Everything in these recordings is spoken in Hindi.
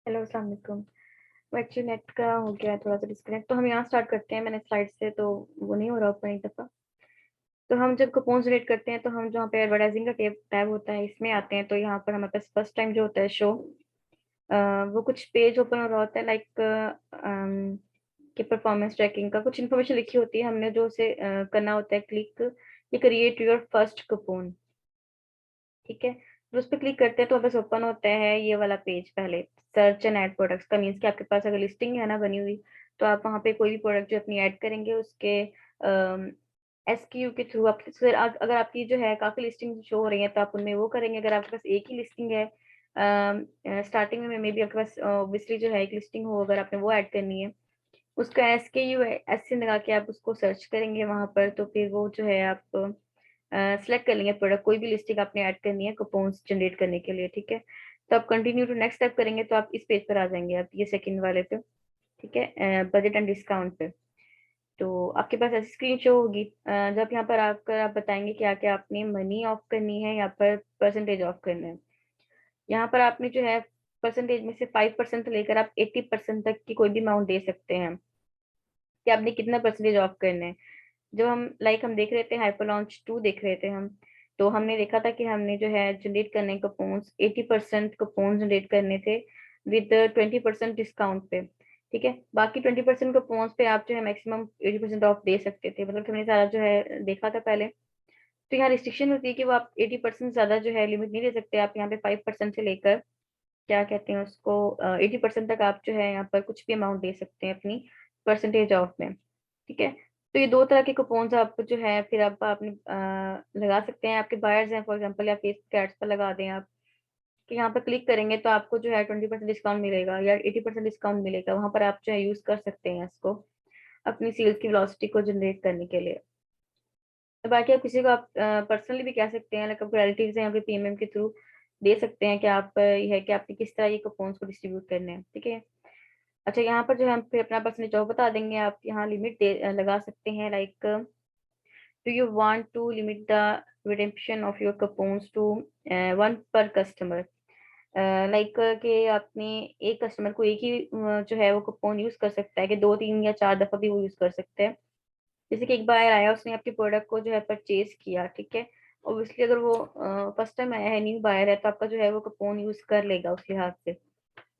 हेलो, अस्सलाम वालेकुम। वो एक्चुअली नेट का हो गया थोड़ा सा डिस्कनेक्ट, तो हम यहाँ स्टार्ट करते हैं। मैंने स्लाइड से तो वो नहीं हो रहा ऊपर एक दफ़ा। तो हम जब कूपन जनरेट करते हैं तो हम जहाँ पे एडवर्टाइजिंग का टैब टैब होता है इसमें आते हैं। तो यहाँ पर हमारे पास फर्स्ट टाइम जो होता है शो, वो कुछ पेज ओपन हो रहा होता है, लाइक कि परफॉर्मेंस ट्रैकिंग का कुछ इन्फॉर्मेशन लिखी होती है। हमने जो उसे करना होता है क्लिक, ये क्रिएट योर फर्स्ट कूपन। ठीक है, तो उस पर क्लिक करते हैं तो बस ओपन होता है ये वाला पेज। पहले सर्च एंड ऐड प्रोडक्ट्स का मीन्स कि आपके पास अगर लिस्टिंग है ना बनी हुई, तो आप वहाँ पे कोई भी प्रोडक्ट जो अपनी ऐड करेंगे उसके एसक्यू के थ्रू आप फिर अगर आपकी जो है काफ़ी लिस्टिंग शो हो रही है तो आप उनमें वो करेंगे। अगर आपके पास एक ही लिस्टिंग है स्टार्टिंग में, मे बी आपके पास ऑब्वियसली जो है एक लिस्टिंग हो, अगर आपने वो ऐड करनी है, उसका एसकेयू एस लगा के आप उसको सर्च करेंगे वहाँ पर, तो फिर वो जो है आप सेलेक्ट कर लेंगे प्रोडक्ट। कोई भी लिस्टिंग आपने ऐड करनी है कूपन्स जनरेट करने के लिए। ठीक है, तो आप कंटिन्यू टू नेक्स्ट स्टेप करेंगे तो आप इस पेज पर आ जाएंगे, आप ये सेकंड वाले पे। ठीक है, बजट एंड डिस्काउंट पे। तो आपके पास ऐसी स्क्रीन शो होगी। जब यहाँ पर आकर आप बताएंगे क्या क्या आपने मनी ऑफ करनी है या पर परसेंटेज ऑफ करना है। यहाँ पर आपने जो है परसेंटेज में से 5% लेकर आप 80% तक की कोई भी अमाउंट दे सकते हैं कि आपने कितना परसेंटेज ऑफ करना है। जब हम देख रहे थे हाइपर लॉन्च 2 देख रहे थे हम, तो हमने देखा था कि हमने जो है जनरेट करने कूपन्स 80% कूपन्स जनरेट करने थे विद 20% डिस्काउंट पे। ठीक है, बाकी 20% कूपन्स पे आप जो है मैक्सिमम 80% ऑफ दे सकते थे। मतलब कि हमने सारा जो है देखा था पहले। तो यहाँ रिस्ट्रिक्शन होती है कि वो आप 80% ज्यादा जो है लिमिट नहीं दे सकते। आप यहाँ पे 5% से लेकर क्या कहते हैं उसको 80% तक आप जो है यहाँ पर कुछ भी अमाउंट दे सकते हैं अपनी परसेंटेज ऑफ में। ठीक है, तो ये दो तरह के कूपन्स आप जो है फिर आप आपने लगा सकते हैं। आपके बायर्स हैं फॉर एग्जांपल, या फेसबुक एड्स पर लगा दें आप कि यहाँ पर क्लिक करेंगे तो आपको जो है 20% डिस्काउंट मिलेगा या 80% डिस्काउंट मिलेगा। वहां पर आप जो है यूज कर सकते हैं इसको अपनी सेल्स की वेलोसिटी को जनरेट करने के लिए। तो बाकी आप किसी को आप पर्सनली भी कह सकते हैं, लाइक आपके रिलेटिव्स हैं या फिर पीएमएम के थ्रू दे सकते हैं कि आप यह है कि आपने किस तरह ये कूपन्स को डिस्ट्रीब्यूट करने हैं। ठीक है, अच्छा यहाँ पर जो है हम फिर अपना परसेंटेज ऑफ बता देंगे। आप यहाँ लिमिट लगा सकते हैं, like do you want to limit the redemption of your coupons to 1 per customer. Like कि आपने एक कस्टमर को एक ही जो है वो कूपन यूज कर सकता है कि 2 3 या 4 दफा भी वो यूज कर सकते हैं। जैसे कि एक बार आया, उसने आपके प्रोडक्ट को जो है परचेज किया। ठीक है, ऑब्वियसली अगर वो फर्स्ट टाइम आया है, न्यू बायर है, तो आपका जो है वो कूपन यूज कर लेगा उस लिहाज से।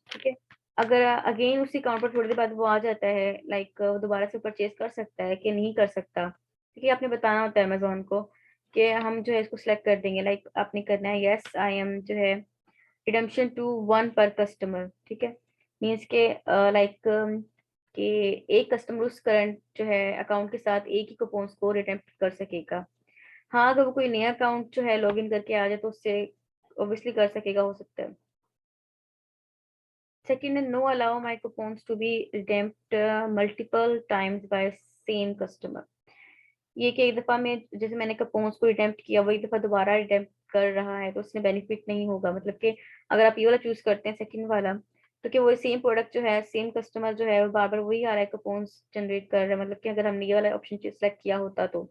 ठीक है, अगर अगेन उसी अकाउंट पर थोड़ी देर बाद वो आ जाता है, लाइक दोबारा से परचेज कर सकता है कि नहीं कर सकता। ठीक है, आपने बताना होता है अमेजोन को कि हम जो है इसको सिलेक्ट कर देंगे। लाइक आपने करना है यस आई एम जो है रिडम्पशन टू 1 पर कस्टमर। ठीक है, मीन्स के लाइक कि एक कस्टमर उस करंट जो है अकाउंट के साथ एक ही कूपन को रिडेम्प कर सकेगा। हाँ, अगर वो कोई नया अकाउंट जो है लॉगिन करके आ जाए तो उससे ऑब्वियसली कर सकेगा, हो सकता है। सेकंड है no allow my coupons to be redeemed multiple times by same customer. ये कि एक दफा में जैसे मैंने कूपन्स को रिडेम्प्ट किया, वो एक दफा दोबारा रिडेम्प्ट कर रहा है तो उसमें बेनिफिट नहीं होगा। मतलब कि अगर आप ये वाला चूज करते हैं सेकंड वाला, तो कि वो सेम प्रोडक्ट जो है सेम कस्टमर जो है वो बार बार वही आ रहा है, कूपन्स जनरेट कर रहा है। मतलब कि अगर हमने ये वाला ऑप्शन सेलेक्ट किया होता तो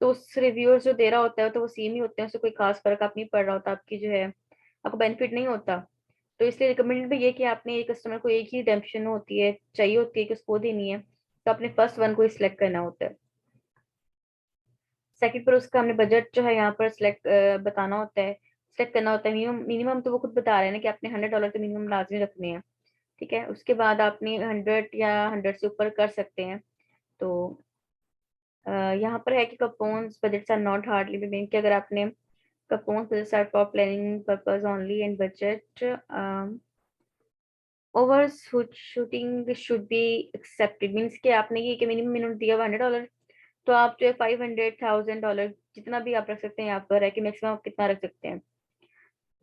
उस रिव्यूअर्स जो दे रहा होता है तो वो सेम ही होते हैं, उससे कोई खास फर्क आप नहीं पड़ रहा होता, आपकी जो है आपको बेनिफिट नहीं होता। तो इसलिए रिकमेंडेड भी ये कि आपने एक कस्टमर को एक ही रिडेम्पशन होती है चाहिए होती है कि उसको देनी है, तो आपने फर्स्ट वन को ही सिलेक्ट करना होता है। सेकंड पर उसका हमने बजट जो है यहाँ पर सिलेक्ट बताना होता है, सिलेक्ट करना होता है। मिनिमम मिनिमम तो वो खुद बता रहे हैं ना कि आपने $100 तो मिनिमम लाजमी रखने हैं। ठीक है, उसके बाद आपने 100 या 100 से ऊपर कर सकते हैं। तो यहाँ पर है कि coupons budgets are not hardly be main, कि अगर आपने coupons budgets are for planning purpose only and budget over shooting should be accepted. Means कि आपने ये कि मिनिमम मिनिमम दिया हुआ $100, तो आप जो है 500,000 जितना भी आप रख सकते हैं। यहाँ पर है कि मैक्सिमम आप कितना रख सकते हैं।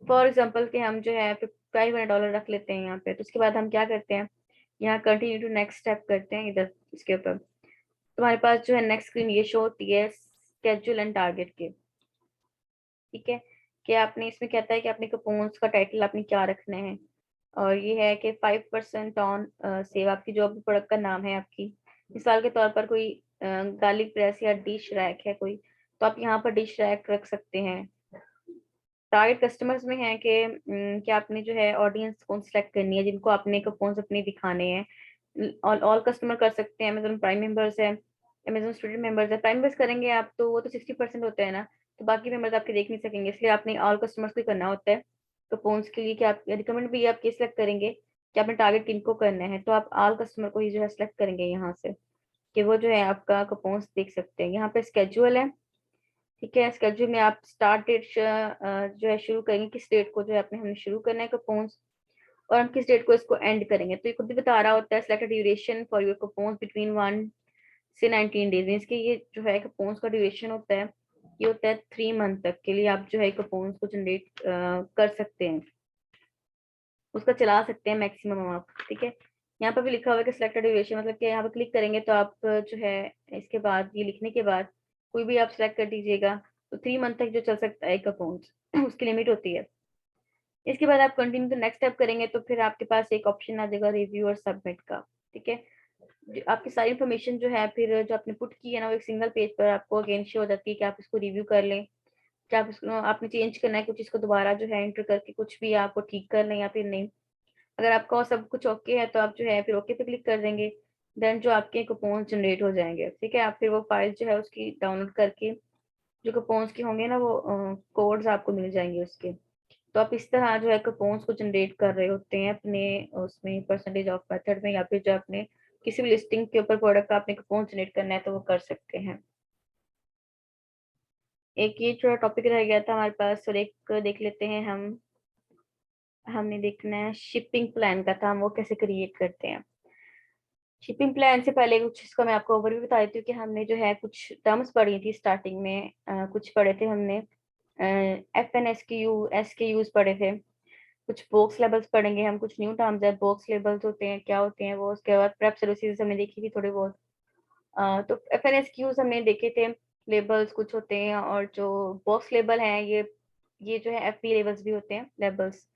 फॉर एग्जाम्पल कि हम जो है $500 रख लेते हैं यहाँ पे, तो उसके बाद हम क्या करते हैं, यहाँ कंटिन्यू टू नेक्स्ट स्टेप करते हैं इधर इसके ऊपर। तुम्हारे पास जो है नेक्स्ट स्क्रीन ये शो होती है स्केड्यूल एंड टारगेट के। ठीक है, कि आपने इसमें कहता है कि अपने कूपन्स का टाइटल आपने क्या रखना है, और ये है कि 5% ऑन सेव। आपकी जो भी प्रोडक्ट का नाम है, आपकी मिसाल के तौर पर कोई गार्लिक प्रेस या डिश रैक है कोई, तो आप यहाँ पर डिश रैक रख सकते हैं। टारगेट कस्टमर्स में है कि आपने जो है ऑडियंस कौन सिलेक्ट करनी है, जिनको आपने कूपन्स अपने दिखाने हैं। ऑल कस्टमर कर सकते हैं, अमेजोन प्राइम मेंबर्स है, अमेजोन स्टूडेंट मेंबर्स है। प्राइम मेंबर्स करेंगे आप तो वो तो 60% होते हैं ना, तो बाकी मेंबर्स आपके देख नहीं सकेंगे, इसलिए आपने ऑल कस्टमर्स को ही करना होता है कूपन्स के लिए। कि आप रिकमेंड भी आप ये सिलेक्ट करेंगे कि आपने टारगेट किनको करना है, तो आप ऑल कस्टमर को ही जो है सिलेक्ट करेंगे यहाँ से, कि वो जो है आपका कूपन्स देख सकते हैं। यहाँ पे स्केड्यूल है, ठीक है। स्केड्यूल में आप स्टार्ट डेट जो है शुरू करेंगे, किस डेट को जो है अपने हमने शुरू करना है कूपन्स, और हम किस डेट को इसको एंड करेंगे। तो ये खुद भी बता रहा होता है, select duration for your coupons between 1 से 19 डेज। मीन्स कि ये जो है कूपन्स का ड्यूरेशन होता है, ये होता है 3 मंथ तक के लिए आप जो है कूपन्स को जनरेट कर सकते हैं, उसका चला सकते हैं मैक्सिमम आप, ठीक है। यहाँ पर भी लिखा हुआ है कि सिलेक्टेड ड्यूरेशन, मतलब कि यहाँ पर क्लिक करेंगे तो आप जो है इसके बाद ये लिखने के बाद कोई भी आप सिलेक्ट कर दीजिएगा, तो 3 मंथ तक जो चल सकता है एक अकाउंट उसकी लिमिट होती है। इसके बाद आप कंटिन्यू तो नेक्स्ट स्टेप करेंगे तो फिर आपके पास एक ऑप्शन आ जाएगा रिव्यू और सबमिट का, ठीक है। आपकी सारी इन्फॉर्मेशन जो है फिर जो आपने पुट की है ना, वो एक सिंगल पेज पर आपको अगेन शो हो जाती है कि आप इसको रिव्यू कर लें, क्या आप इसको आपने चेंज करना है कुछ, इसको दोबारा जो है एंटर करके कुछ भी आपको ठीक कर लें या फिर नहीं। अगर आपका और सब कुछ ओके है तो आप जो है फिर ओके पे क्लिक कर देंगे, देन जो आपके कूपन जनरेट हो जाएंगे, ठीक है। आप फिर वो फाइल जो है उसकी डाउनलोड करके जो कूपन्स के होंगे ना वो कोड्स आपको मिल जाएंगे उसके। तो आप इस तरह जो है कूपन्स को जनरेट कर रहे होते हैं अपने उसमें परसेंटेज ऑफ मेथड में, या फिर जो आपने किसी भी लिस्टिंग के ऊपर प्रोडक्ट का आपने कूपन जनरेट करना है तो वो कर सकते हैं। एक ये थोड़ा टॉपिक रह गया था हमारे पास, और एक देख लेते हैं हम। हमने देखना है शिपिंग प्लान का था, हम वो कैसे क्रिएट करते हैं। शिपिंग प्लान से पहले कुछ इसका मैं आपको ओवरव्यू बता देती हूँ कि हमने जो है कुछ टर्म्स पढ़ी थी स्टार्टिंग में, कुछ पढ़े थे हमने, एफ एन एस के यूज पढ़े थे, कुछ बॉक्स लेबल्स पढ़ेंगे हम, कुछ न्यू टर्म्स है, बॉक्स लेबल्स होते हैं क्या होते हैं वो। उसके बाद प्रेप सर्विसेज हमने देखी थी थोड़ी बहुत। तो एफ हमने देखे थे, लेबल्स कुछ होते हैं, और जो बॉक्स लेबल हैं ये जो है एफ लेबल्स भी होते हैं लेबल्स।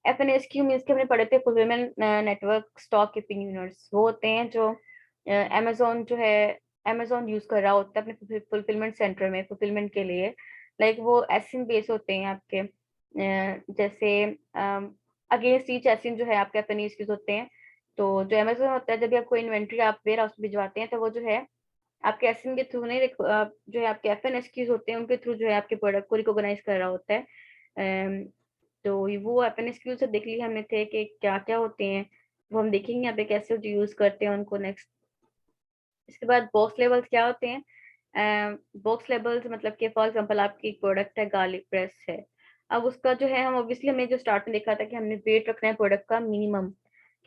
एफ मीन्स के हमने पढ़े थे fulfilment network stock keeping units, वो होते हैं जो अमेजोन जो है अमेजोन यूज कर रहा होता है अपने फुलफिलमेंट सेंटर में फुलफिलमेंट के लिए। लाइक वो एसिन बेस होते हैं आपके, जैसे अगेंस्ट ईच एसिन जो है आपके एफ होते हैं। तो जो अमेजोन होता है, जब भी आपको इन्वेंट्री आप वेयर हाउस में भिजवाते हैं तो वो जो है आपके एसिन के थ्रू नहीं जो है आपके एफ होते हैं उनके थ्रू जो है आपके प्रोडक्ट को रिकॉग्नाइज कर रहा होता है। तो वो एफ से देख लिया हमने थे कि क्या क्या होते हैं, वो हम देखेंगे यहाँ पे कैसे यूज करते हैं उनको नेक्स्ट। इसके बाद बॉक्स लेवल्स क्या होते हैं। बॉक्स लेवल्स मतलब कि फॉर एग्जांपल आपकी एक प्रोडक्ट है, गार्लिक प्रेस है। अब उसका जो है हम ऑब्वियसली हमने जो स्टार्ट में देखा था कि हमने वेट रखना है प्रोडक्ट का मिनिमम,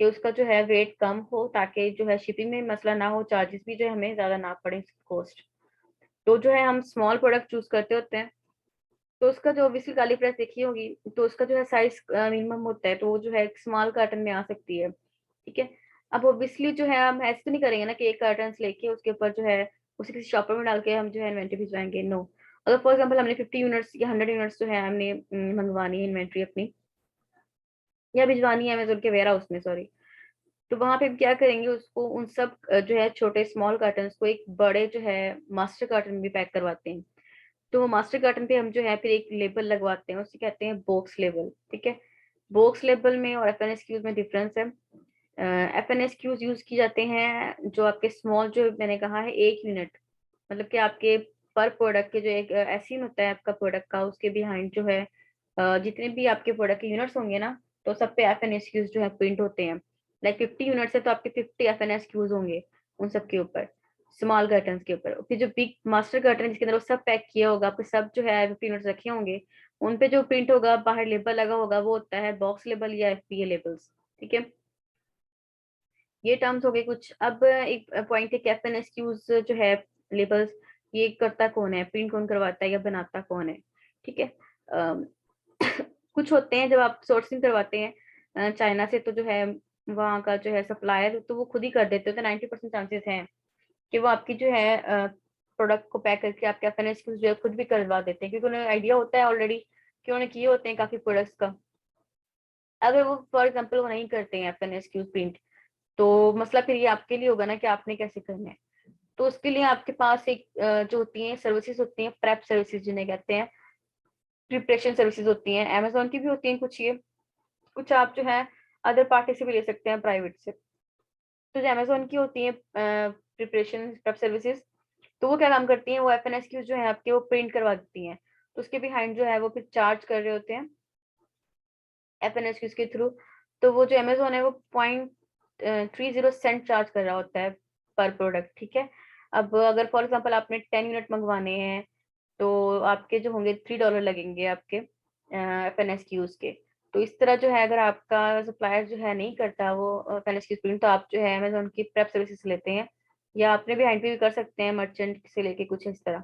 कि उसका जो है वेट कम हो ताकि जो है शिपिंग में मसला ना हो, चार्जेस भी जो है हमें ज्यादा ना पड़े कॉस्ट। तो जो है हम स्मॉल प्रोडक्ट चूज करते होते हैं, तो उसका जो ऑब्वियसली गार्लिक प्रेस देखी होगी तो उसका जो है साइज मिनिमम होता है, तो वो जो है एक स्मॉल कार्टन में आ सकती है, ठीक है। अब ऑब्वियसली जो है हम ऐसे तो नहीं करेंगे ना कि एक कार्टन लेके उसके ऊपर जो है उसे किसी शॉपर में डाल के हम जो है इन्वेंट्री भिजवाएंगे, नो। अगर फॉर एग्जांपल हमने 50 यूनिट्स या 100 यूनिट्स जो है हमने मंगवानी है इन्वेंट्री अपनी, या भिजवानी है अमेजोन के वेयर हाउस में, सॉरी, तो वहां पे हम क्या करेंगे, उसको उन सब जो है छोटे स्मॉल कार्टन को एक बड़े जो है मास्टर कार्टन में भी पैक करवाते हैं। तो वो मास्टर कार्टन पे हम जो है फिर एक लेबल लगवाते हैं, उसे कहते हैं बॉक्स लेबल, ठीक है। बॉक्स लेबल में और एफ में डिफरेंस है। एफ यूज किए जाते हैं जो आपके स्मॉल, जो मैंने कहा है 1 यूनिट, मतलब कि आपके पर प्रोडक्ट के जो एक एसिन होता है आपका प्रोडक्ट का, उसके बिहाइंड जो है जितने भी आपके प्रोडक्ट के यूनिट्स होंगे ना, तो सब पे एफ जो है प्रिंट होते हैं। लाइक 50 यूनिट्स है तो आपके 50 एफ होंगे उन सब के ऊपर, स्मॉल कर्टन के ऊपर। फिर जो बिग मास्टर कर्टन जिसके अंदर वो सब पैक किया होगा, आपके सब जो है 50 यूनिट्स रखे होंगे, उन पे जो प्रिंट होगा बाहर लेबल लगा होगा वो होता है बॉक्स लेबल या एफ लेबल्स, ठीक है। ये टर्म्स हो गए कुछ। अब एक पॉइंट है कि एफ जो है लेबल्स, ये करता कौन है, प्रिंट कौन करवाता है या बनाता कौन है, ठीक है। अम, कुछ होते हैं जब आप सोर्सिंग करवाते हैं चाइना से, तो जो है वहाँ का जो है सप्लायर तो वो खुद ही कर देते हो, तो 90% चांसेस हैं कि वो आपकी जो है प्रोडक्ट को पैक करके आपके एफ जो है खुद भी करवा देते हैं, क्योंकि उन्हें आइडिया होता है ऑलरेडी कि उन्होंने किए होते हैं काफी प्रोडक्ट्स का। अगर वो फॉर एग्जाम्पल वो नहीं करते हैं एफ प्रिंट, तो मसला फिर ये आपके लिए होगा ना कि आपने कैसे करना है। तो उसके लिए आपके पास एक जो होती है सर्विसेज होती हैं, प्रेप सर्विसेज जिन्हें कहते हैं, प्रिपरेशन सर्विसेज होती हैं, अमेजोन की भी होती हैं कुछ, ये कुछ आप जो है अदर पार्टी से भी ले सकते हैं, प्राइवेट से। तो जो अमेजोन की होती है प्रिपरेशन सर्विसेज, तो वो क्या काम करती हैं, वो एफएनएसक्यूज जो है आपके वो प्रिंट करवा देती हैं, तो उसके बिहाइंड जो है वो फिर चार्ज कर रहे होते हैं एफएनएसक्यूज के थ्रू। तो वो जो अमेजोन है वो 0.30 सेंट चार्ज कर रहा होता है पर प्रोडक्ट, ठीक है। अब अगर फॉर एग्जांपल आपने 10 यूनिट मंगवाने हैं, तो आपके जो होंगे $3 लगेंगे आपके एफएनएसक्यूज के। तो इस तरह जो है अगर आपका सप्लायर जो है नहीं करता वो एफएनएसक्यूज प्रिंट, तो आप जो है अमेजोन की प्रेप सर्विसेज लेते हैं, या अपने भी हैंड पे भी कर सकते हैं मर्चेंट से लेके कुछ इस तरह,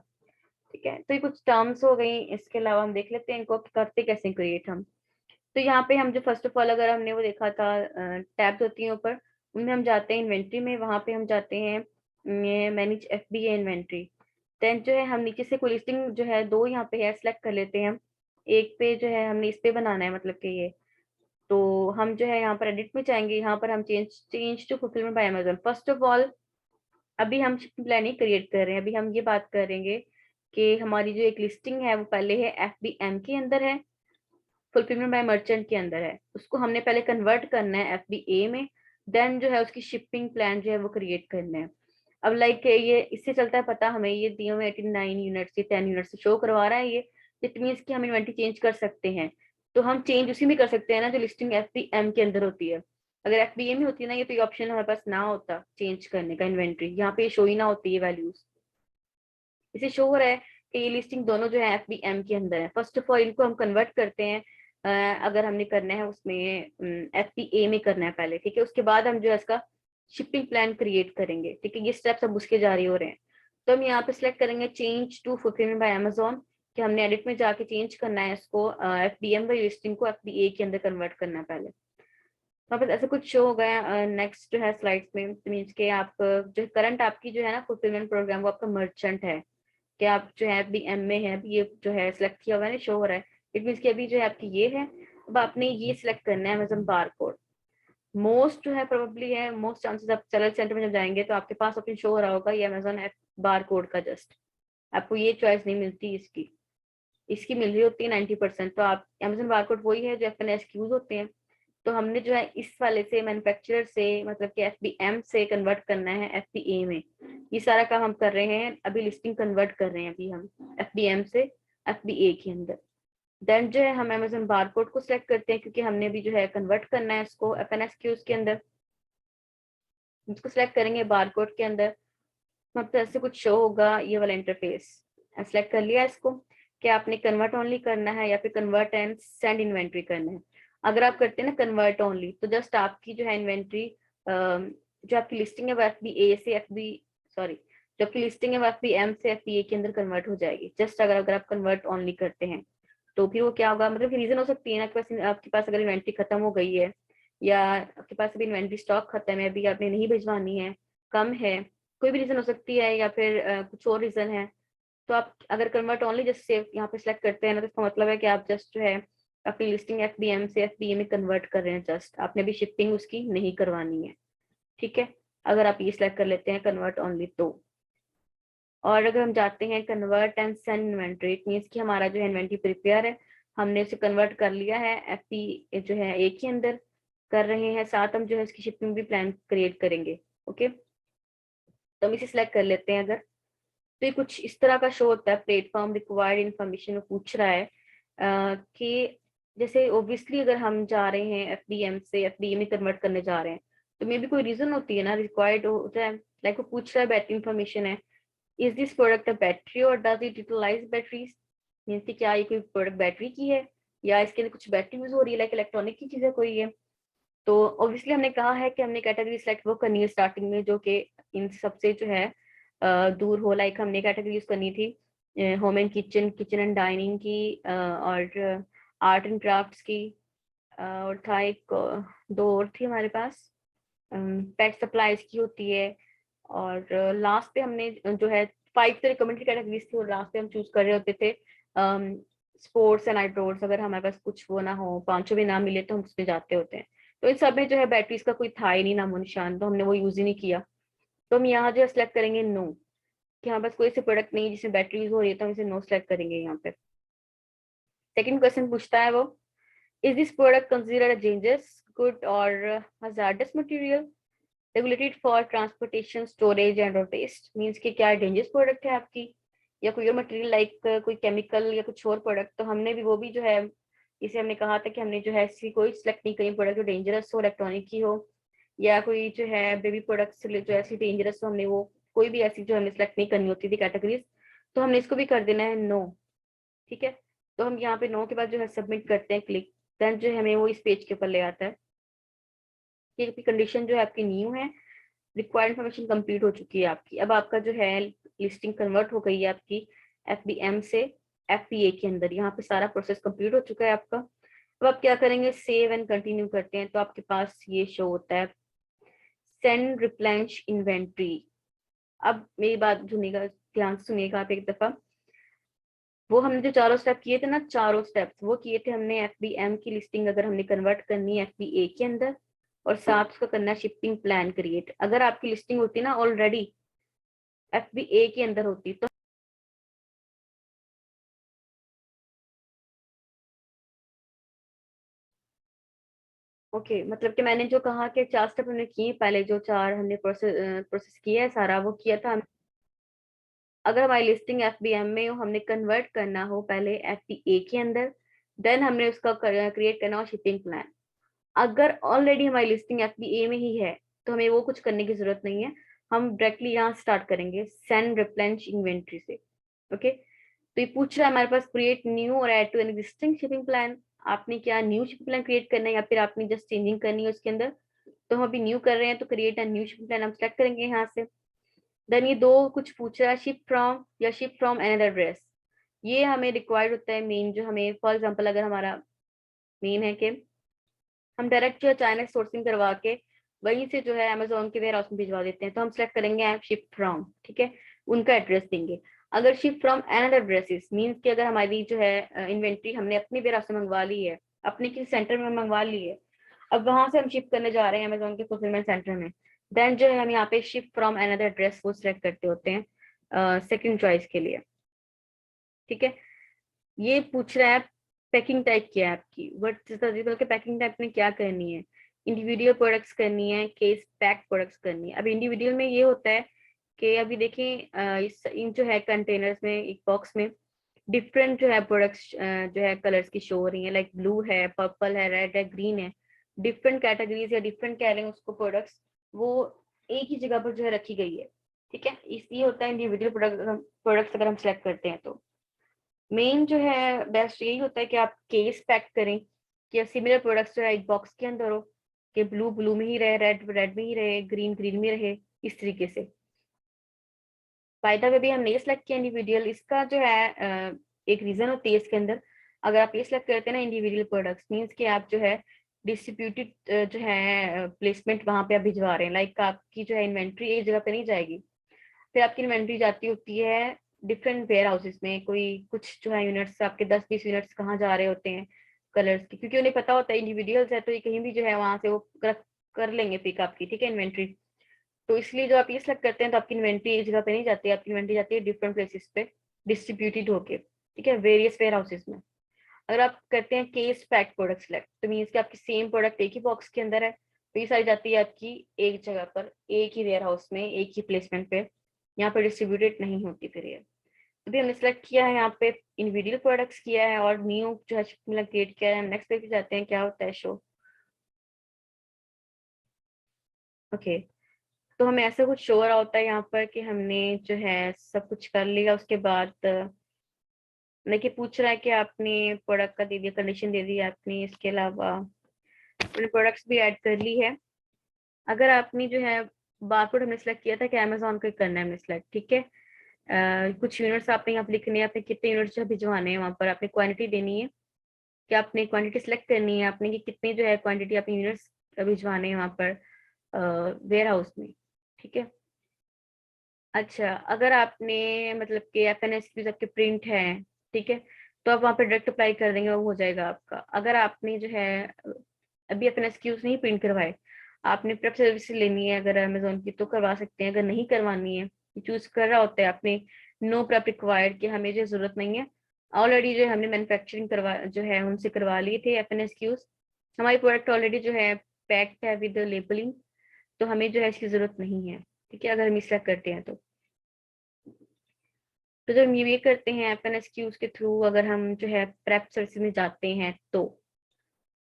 ठीक है। तो ये कुछ टर्म्स हो गई, इसके अलावा हम देख लेते हैं इनको करते कैसे क्रिएट हम। तो यहाँ पे हम जो फर्स्ट ऑफ ऑल अगर हमने वो देखा था टैब्स होती हैं ऊपर, उनमें हम जाते हैं इन्वेंट्री में, वहां पे हम जाते हैं मैनेज एफबीए इन्वेंट्री। देन जो है हम नीचे से कोई लिस्टिंग जो है दो यहाँ पे है सेलेक्ट कर लेते हैं हम। एक पे जो है हमने इस पे बनाना है मतलब कि ये, तो हम जो है यहाँ पर एडिट में जाएंगे, यहाँ पर हम change to fulfilment by Amazon. First of all अभी हम शिपिंग प्लान ही क्रिएट कर रहे हैं, अभी हम ये बात करेंगे कि हमारी जो एक लिस्टिंग है वो पहले है एफबीएम के अंदर है, फुलफिलमेंट बाय मर्चेंट के अंदर है, उसको हमने पहले कन्वर्ट करना है एफबीए में। देन जो है उसकी शिपिंग प्लान जो है वो क्रिएट करना है। अब लाइक ये इससे चलता है पता हमें, ये दिए हुए 89 यूनिट से 10 यूनिट से शो करवा रहा है ये, इट मीन्स कि हम इन्वेंट्री चेंज कर सकते हैं। तो हम चेंज उसी में कर सकते हैं ना जो लिस्टिंग एफबीएम के अंदर होती है। अगर एफबीए में होती है ना ये, तो ये ऑप्शन हमारे पास ना होता चेंज करने का इन्वेंट्री, यहाँ पे शो ही ना होती है वैल्यूज। इसे शो हो रहा है कि ये लिस्टिंग दोनों जो है एफबीएम के अंदर है। फर्स्ट ऑफ ऑल इनको हम कन्वर्ट करते हैं, अगर हमने करना है उसमें एफबीए में करना है पहले, ठीक है। उसके बाद हम जो है इसका शिपिंग प्लान क्रिएट करेंगे, ठीक है। ये स्टेप्स अब उसके जारी हो रहे हैं। तो हम यहाँ पे सिलेक्ट करेंगे change to fulfilment by Amazon, कि हमने एडिट में जाके चेंज करना है इसको, एफबीएम वाली लिस्टिंग को एफबीए के अंदर कन्वर्ट करना है पहले। वहाँ पर ऐसा कुछ शो हो गया। नेक्स्ट जो है स्लाइड्स में मीन्स के आप जो करंट आपकी जो है ना फुलफिलमेंट प्रोग्राम, वो आपका मर्चेंट है, कि आप जो है अभी एम में है, अभी ये जो है सिलेक्ट किया हुआ है शो हो रहा है, इट मीन्स कि अभी जो है आपकी ये है। अब आपने ये सिलेक्ट करना है अमेजन बार कोड। मोस्ट जो है प्रोबेबली है, मोस्ट चांसेस आप सेलर सेंटर में जब जाएंगे तो आपके पास ऑप्शन शो हो रहा होगा ये अमेजन बार कोड का, जस्ट आपको ये चॉइस नहीं मिलती इसकी, इसकी मिल रही होती है 90%। तो आप अमेजन बार कोड वही है जो एफएनएसक्यूज होते हैं। तो हमने जो है इस वाले से मैन्युफैक्चरर से मतलब कि एफबीएम से कन्वर्ट करना है एफबीए में। ये सारा काम हम कर रहे हैं, अभी लिस्टिंग कन्वर्ट कर रहे हैं अभी हम एफबीएम से एफबीए के अंदर। देन जो है हम अमेजन बारकोड को सिलेक्ट करते हैं, क्योंकि हमने भी जो है कन्वर्ट करना है इसको एफएनएसक्यूज के अंदर। इसको सिलेक्ट करेंगे बारकोड के अंदर, मतलब ऐसे कुछ शो होगा ये वाला इंटरफेस। सेलेक्ट कर लिया इसको कि आपने कन्वर्ट ओनली करना है या फिर कन्वर्ट एंड सेंड इन्वेंट्री करना है। अगर आप करते हैं ना कन्वर्ट ओनली, तो जस्ट आपकी जो है इन्वेंट्री, जो आपकी लिस्टिंग है वो एफबीए से एफबी सॉरी जो आपकी लिस्टिंग है वो एफबीएम से एफबीए के अंदर कन्वर्ट हो जाएगी। जस्ट अगर अगर आप कन्वर्ट ओनली करते हैं, तो फिर वो क्या होगा, मतलब रीजन हो सकती है ना आपके पास अगर इन्वेंट्री खत्म हो गई है, या आपके पास अभी इन्वेंट्री स्टॉक खत्म है, अभी आपने नहीं भिजवानी है, कम है, कोई भी रीजन हो सकती है, या फिर कुछ और रीजन है। तो आप अगर कन्वर्ट ओनली जस्ट सेव यहाँ पे सिलेक्ट करते हैं ना, तो इसका मतलब है कि आप जस्ट जो है अपनी लिस्टिंग एफबीएम से एफबीए में कन्वर्ट कर रहे हैं, जस्ट आपने भी शिपिंग उसकी नहीं करवानी है, ठीक है। अगर आप ये सिलेक्ट कर लेते हैं कन्वर्ट ओनली तो। और अगर हम जाते हैं convert and send inventory, it means कि हमारा जो है इन्वेंट्री प्रिपेयर है, हमने उसे कन्वर्ट कर लिया है एफपी जो है एक ही अंदर कर रहे हैं, साथ हम जो है इसकी शिपिंग भी प्लान क्रिएट करेंगे, ओके। तो हम इसे सिलेक्ट कर लेते हैं अगर, तो ये कुछ इस तरह का शो होता है, प्लेटफॉर्म रिक्वायर्ड इन्फॉर्मेशन पूछ रहा है कि जैसे ओब्वियसली अगर हम जा रहे हैं एफबीएम से एफबीए में कन्वर्ट करने जा रहे हैं, तो मे भी कोई रीजन होती है ना, रिक्वायर्ड होता है, लाइक वो पूछ रहा है बैटरी इन्फॉर्मेशन है, is this product a battery और does it utilise batteries, means कि क्या ये कोई प्रोडक्ट बैटरी की है या इसके अंदर कुछ बैटरी यूज हो रही है, लाइक इलेक्ट्रॉनिक की चीज है कोई ये। तो ऑब्वियसली हमने कहा है कि हमने कैटेगरी सेलेक्ट वो करनी है स्टार्टिंग में जो कि इन सबसे जो है दूर हो, लाइक हमने कैटेगरी यूज करनी थी home and kitchen, kitchen and dining की, और आर्ट एंड क्राफ्ट्स की, और था एक दो और थी हमारे पास, पेट सप्लाईज की होती है, और लास्ट पे हमने जो है 5 तो रिकमेंडेड कैटेगरीज थी, और लास्ट पे हम चूज कर रहे होते थे स्पोर्ट्स एंड आउटडोर्स। अगर हमारे पास कुछ वो ना हो, पांचों भी ना मिले, तो हम उसमें जाते होते हैं। तो इन सब में जो है बैटरीज का कोई था ही नहीं नामो निशान, तो हमने वो यूज ही नहीं किया। तो हम यहाँ जो है सिलेक्ट करेंगे नो, कि हमारे पास कोई ऐसे प्रोडक्ट नहीं जिसमें बैटरी यूज हो रही है, तो हम इसे नो सेलेक्ट करेंगे यहाँ पे। सेकंड क्वेश्चन पूछता है वो, is this product considered dangerous good or hazardous material regulated for transportation storage and waste, means कि क्या डेंजरस प्रोडक्ट है आपकी या कोई और मटेरियल लाइक कोई केमिकल या कुछ और प्रोडक्ट। तो हमने भी वो भी जो है इसे हमने कहा था कि हमने जो है ऐसी कोई सिलेक्ट नहीं करी प्रोडक्ट जो डेंजरस हो, इलेक्ट्रॉनिक की हो या कोई जो है बेबी प्रोडक्ट्स जो ऐसी डेंजरस हो, हमने वो कोई भी ऐसी जो हमें सिलेक्ट नहीं करनी होती थी कैटेगरीज। तो हमने इसको भी कर देना है नो। ठीक है, तो हम यहाँ पे नो के बाद जो है सबमिट करते हैं क्लिक, देन जो है हमें वो इस पेज के ऊपर ले आता है कि कंडीशन जो है आपकी न्यू है, रिक्वायर्ड इन्फॉर्मेशन कंप्लीट हो चुकी है आपकी। अब आपका जो है लिस्टिंग कन्वर्ट हो गई है आपकी FBM से FBA के अंदर, यहाँ पे सारा प्रोसेस कंप्लीट हो चुका है आपका। अब आप क्या करेंगे, सेव एंड कंटिन्यू करते हैं तो आपके पास ये शो होता है सेंड रिप्लेनिश इन्वेंट्री। अब मेरी बात सुनिएगा, ध्यान से सुनिएगा आप एक दफा। वो हमने जो चारों स्टेप किए थे ना, चारों स्टेप्स वो किए थे हमने FBM की लिस्टिंग अगर हमने कन्वर्ट करनी है FBA के अंदर, और साथ उसका करना है शिपिंग प्लान क्रिएट। अगर आपकी लिस्टिंग होती ना ऑलरेडी FBA के अंदर होती तो ओके, मतलब कि मैंने जो कहा कि चार स्टेप हमने किए पहले, जो चार हमने प्रोसेस किया है सारा वो किया था। अगर हमारी लिस्टिंग FBM में हो, हमने कन्वर्ट करना हो पहले FBA के अंदर, देन हमने उसका क्रिएट करना हो शिपिंग प्लान। अगर ऑलरेडी हमारी लिस्टिंग FBA में ही है तो हमें वो कुछ करने की जरूरत नहीं है, हम डायरेक्टली यहाँ स्टार्ट करेंगे सेंड रिप्लेनिश इन्वेंट्री से। ओके, तो ये पूछ रहा है हमारे पास क्रिएट न्यू और add to an existing shipping plan. आपने क्या न्यू शिपिंग प्लान क्रिएट करना है या फिर आपने जस्ट चेंजिंग करनी है उसके अंदर। तो हम अभी न्यू कर रहे हैं तो create a new shipping plan हम सेलेक्ट करेंगे यहाँ से। देन ये दो कुछ पूछ रहा है, शिप फ्रॉम या शिप फ्रॉम अनदर एड्रेस। ये हमें रिक्वायर्ड होता है मेन, जो हमें फॉर एग्जाम्पल अगर हमारा मेन है कि हम डायरेक्ट जो है चाइना सोर्सिंग करवा के वहीं से जो है अमेजोन के वेयर हाउस में भिजवा देते हैं, तो हम सेलेक्ट करेंगे ऐप शिप फ्रॉम। ठीक है, उनका एड्रेस देंगे। अगर ship from another addresses means कि अगर हमारी जो है इन्वेंट्री हमने अपने वेयर हाउस से मंगवा ली है, अपने किसी सेंटर में मंगवा ली है, अब वहां से हम शिप करने जा रहे हैं अमेजोन के फुलफिलमेंट सेंटर में, देन जो है हम यहाँ पे शिप फ्रॉम अनदर एड्रेस वो सिलेक्ट करते होते हैं सेकंड चॉइस के लिए। ठीक है, ये पूछ रहा है पैकिंग टाइप क्या है आपकी, वट के पैकिंग टाइप में क्या करनी है, इंडिविजुअल प्रोडक्ट्स करनी है, केस पैक प्रोडक्ट्स करनी है। अब इंडिविजुअल में ये होता है कि अभी देखें इस इन जो है कंटेनर्स में एक बॉक्स में डिफरेंट जो है प्रोडक्ट्स जो है कलर्स की शो हो रही है, लाइक ब्लू है, पर्पल है, रेड है, ग्रीन है, डिफरेंट कैटेगरीज या डिफरेंट कह रहे हैं उसको प्रोडक्ट्स, वो एक ही जगह पर जो है रखी गई है। ठीक है, इसलिए होता है इंडिविजुअल प्रोडक्ट्स अगर हम सेलेक्ट करते हैं तो मेन जो है बेस्ट यही होता है कि आप केस पैक करें कि सिमिलर प्रोडक्ट्स जो है एक बॉक्स के अंदर हो, कि ब्लू ब्लू में ही रहे, रेड रेड में ही रहे, ग्रीन ग्रीन में रहे, इस तरीके से। फायदा में भी हमने ये सिलेक्ट किया इंडिविजुअल, इसका जो है एक रीजन होती है इसके अंदर। अगर आप ये सिलेक्ट करते हैं ना इंडिविजुअल प्रोडक्ट्स, मीन्स कि आप जो है डिस्ट्रीब्यूटेड जो है प्लेसमेंट वहां पे आप भिजवा रहे हैं, लाइक आपकी जो है इन्वेंट्री एक जगह पे नहीं जाएगी, फिर आपकी इन्वेंट्री जाती होती है डिफरेंट वेयर हाउसेस में, कोई कुछ जो है यूनिट्स आपके 10-20 यूनिट्स कहाँ जा रहे होते हैं कलर्स की, क्योंकि उन्हें पता होता है इंडिविजुअल्स है तो ये कहीं भी जो है वहां से वो कर लेंगे पिक आपकी। ठीक है, इन्वेंट्री। तो इसलिए जो आप ये सेलेक्ट करते हैं तो आपकी इन्वेंट्री एक जगह पे नहीं जाती है, आपकी इन्वेंट्री जाती है डिफरेंट प्लेसेस पे डिस्ट्रीब्यूटेड होके। ठीक है, वेरियस वेयर हाउसेस में। अगर आप करते हैं केस पैक प्रोडक्ट सेलेक्ट, तो मीन्स कि आपकी सेम प्रोडक्ट एक ही बॉक्स के अंदर है, तो ये सारी जाती है आपकी एक जगह पर, एक ही वेयर हाउस में, एक ही प्लेसमेंट पे, यहाँ पर डिस्ट्रीब्यूटेड नहीं होती फिर ये। अभी हमने सेलेक्ट किया है यहाँ पे इंडिविजुअल प्रोडक्ट्स किया है और न्यू जो है मतलब क्रिएट किया है। हम नेक्स्ट पेज पे जाते हैं, क्या होता है शो। ओके, तो हमें ऐसा कुछ शो रहा होता है यहाँ पर कि हमने जो है सब कुछ कर लिया, उसके बाद देखिए पूछ रहा है कि आपने प्रोडक्ट का दे दिया, कंडीशन दे दी आपने, इसके अलावा अपने प्रोडक्ट्स भी ऐड कर ली है। अगर आपने जो है बारकोड हमने सेलेक्ट किया था कि अमेजोन का करना है हमने सेलेक्ट। ठीक है, कुछ यूनिट्स आपने यहाँ पे लिखने हैं, आपने कितने यूनिट्स जो भिजवाने हैं, वहाँ पर आपने क्वांटिटी देनी है कि आपने क्वांटिटी सेलेक्ट करनी है आपने कि कितनी जो है क्वांटिटी आपने यूनिट्स भिजवाने हैं वहाँ पर वेयर हाउस में। ठीक है, अच्छा अगर आपने मतलब कि FNS आपके प्रिंट है, ठीक है, तो आप वहाँ पे डायरेक्ट अप्लाई कर देंगे, वो हो जाएगा आपका। अगर आपने जो है अभी FNS नहीं प्रिंट करवाए, आपने प्रेप सर्विस लेनी है अगर अमेजोन की तो करवा सकते हैं, अगर नहीं करवानी है चूज कर रहा होता है आपने नो प्रेप रिक्वायर्ड कि हमें जो जरूरत नहीं है, ऑलरेडी जो है हमने मैन्युफैक्चरिंग करवा जो है उनसे करवा लिए थे FNSQs। हमारी प्रोडक्ट ऑलरेडी जो है पैक्ड है विद लेबलिंग, तो हमें जो है इसकी जरूरत नहीं है, ठीक है, अगर हम इस करते हैं तो जब हम ये करते हैं FNSQs के थ्रू, अगर हम जो है प्रेप सर्विस में जाते हैं तो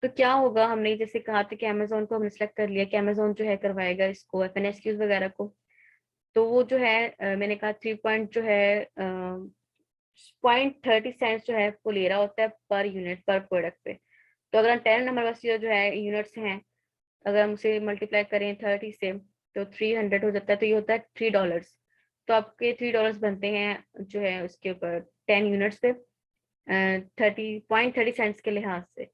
क्या होगा, हमने जैसे कहा था कि अमेजोन को हमने सेलेक्ट कर लिया कि अमेजोन जो है करवाएगा इसको FNSQs वगैरह को, तो वो जो है मैंने कहा 3 पॉइंट जो है 0.30 सेंट्स जो है वो ले रहा होता है पर यूनिट पर प्रोडक्ट पे। तो अगर हम 10 नंबर वाली जो है यूनिट्स हैं, अगर हम उसे मल्टीप्लाई करें 30 से तो 300 हो जाता है, तो ये होता है $3। तो आपके $3 बनते हैं जो है उसके ऊपर 10 यूनिट्स पे 30.30 सेंट्स के लिहाज से।